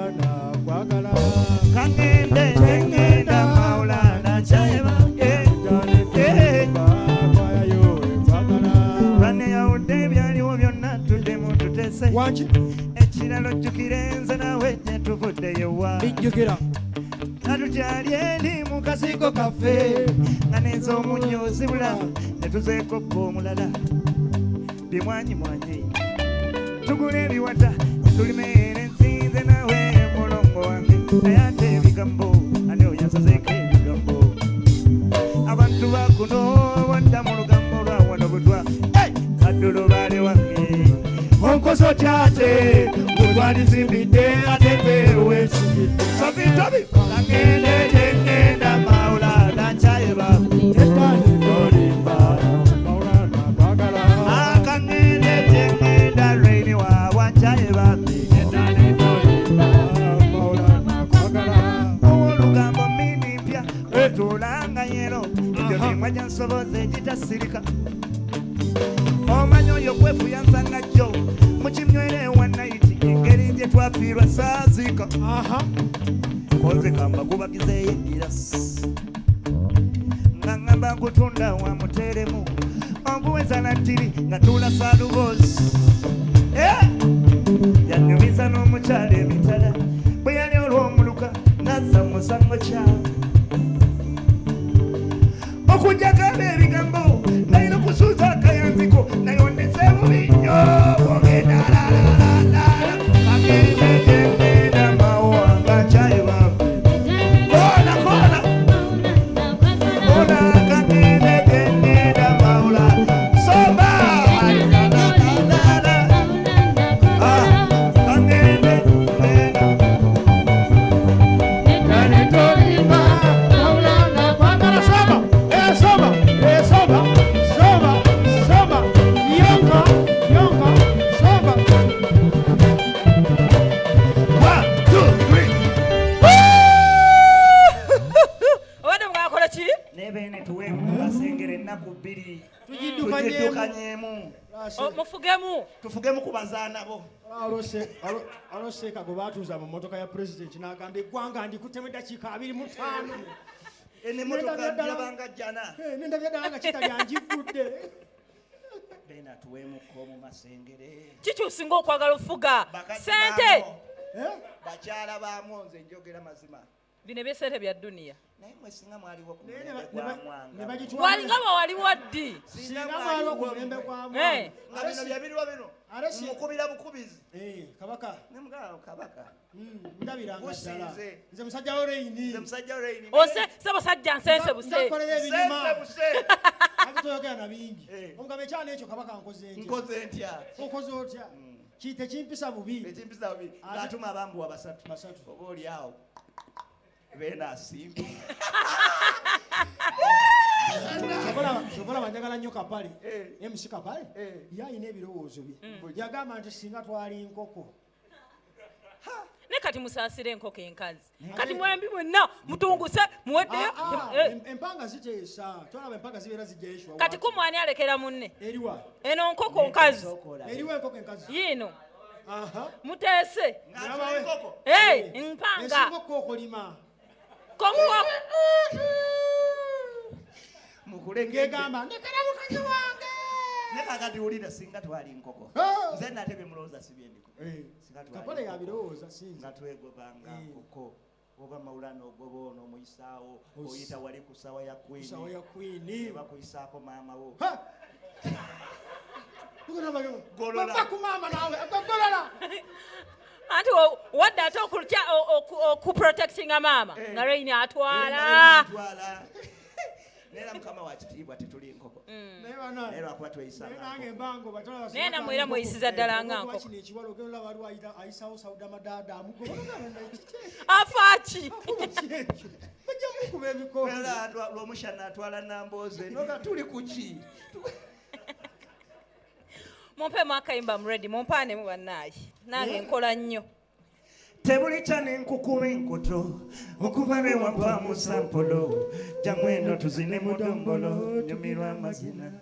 Maulana kwagala Kangedde gyengenda Maulana chayeba Bane yawudde ebyaliwo byonna tuddemu tutese ekiralo jjukire nze nawe netuvuddeyo wa bijjukira natutyali eri mu kasiiko kaffe nga nenze omunnyo ozibula ne tuzeekokka omulala bimwanyimwanyi tugula ebiwata tulimeera ensinze nawe mulongo wange naye ate ebigambo ane oyansazeeko ebigambo abantu bakuno wadda mu lugambo lwawano butwa kaddulu baale wange onkoso kyate bwetwalizimbidde ate tweweesugidde sovitobi Kangedde gyengenda Maulana chayeba olimba Maulana kwagala Kangedde gyengenda Raini wawa chayeba olimba Maulana kwagala olugambo mini mpya otulanga yero ebyo bimwe gyansoboza egitasirika omanyi oyo kwefuyansa nga jjo mukimywera ewa nayiti engeri gye twafiirwa saazika koze kamba kubagizeeyo egirasi nga ngamba nkutunda wa muteremu onguweza nattiri nga tula saalubozi yanyumiza n'omukyala emitala bwe yali olw'omuluka nazza mu musango kyawe okujjagamba ebigambo nalina okusuuza akayanziko nayondese bubi nnyo ogenda lalalala Kangedde gyengenda Mawanga chayeba kona kona kona Kangedde gyengenda Maulana soba Kangedde tolimba Maulana kwagala soba yonka soba 1 2 obadde mwakola ki nebene tuweemu basengere ennaku bbiri tugiddukanyemu mufugemu tufugemu ku bazaanabo aloseka gwe batuuza mu motoka ya pulezidenti n'agamba eggwanga ndikutemu eddakiika 25 enemotoka gyabanga jjana nendabya ddala nga kitalyanjigudde bena tuweemuko mu masengere kikyusinga okwagala ofuga sente bakyala baamu nze njogera mazima bino ebyesente bya duniya naye mwe singa mwaliwo ku mulembe gwa mwanga walinga bawaliwo ddi singa mwaliwo ku mulembe gwa Eh. mwanga nga bino byabiriwo bino mukubira bukubizi kabaka nemugalo kabaka ndabiranga ddala Busiize. nze musajja wa Reini nze musajja Reini ose sebasajja nsense buse nkolera ebirima sense buse ate toyogera na bingi omugabo ekyana ekyo kabaka nkoze ntya nkoze ntya okoze otya kiyite kimpisa bubi ekimpisa bubi ng'atuma abambuwa basatu oba oli awo beena asimbi sobola banjagala nnyo kapale mc kapale ye ayina ebirowoozo bye yagamba nti singa twali nkoko ne kati musaasire enkoko enkazi kati mwembi mwenna mutunguse muweddeyo empanga ziteesa tolaba empanga zibeera zijjayo kati kumwani alekera munne eriwa eno nkoko nkazi eriwa enkoko enkazi yiino muteese ng'atula enkoko mpanga esinga okkokolima konko ngegamba ndekera mukazi wange nekakati wulira singa twali nkoko nze nate bemulowooza si byendiko kapale yabirowooza sinza nga twegobanga nkoko oba Maulana ogoba ono omuyisaawo oyita wali ku sawa ya kwini bakuyisaako maama wo golola ku maama nawe golola anti wadde ate okulya okuprotectinga maama nga Reini atwala neera mukama wa kitiibwa tetuli nkoko naye lwakuba nange embango batala naye namwe era mweyisiza ddala nga nkoko kino ekiwalo ogenda olaba waliwo ayisaawo sawuda madaada afaaki bajja mukuba ebikoola era lwomushana atwala nambooze noga tuli kuki mumpeemu akayimba muredi mumpaanemu bannaayi nange nkola nnyo tebuli kyane nkukuma enkuto okuva lwewampa mu sampolo jamweno tuzine mudombolo nyumirwa amazina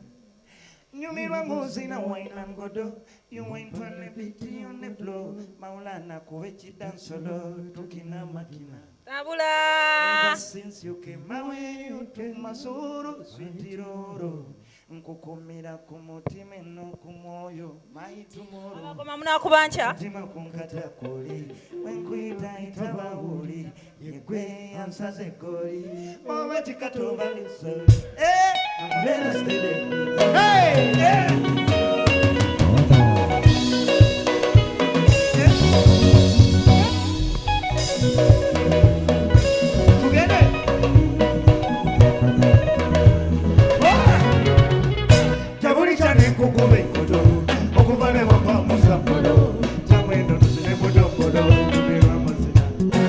Nyumirwa ngozina wine and godo. You went on the beat on the floor. Maulana kuvechi dansolo. Tukina makina. Tabula. Ever since you came my way, you took my sorrow, sweet roro. Nkukumira kumutima no kumoyo, my tomorrow. Abagoma munakubancha. Mutima kunkata koli, wenkuita itabawuli, yegwe ansaze goli. Mama chikatoba liso. I'm gonna stay there. Hey! Yeah!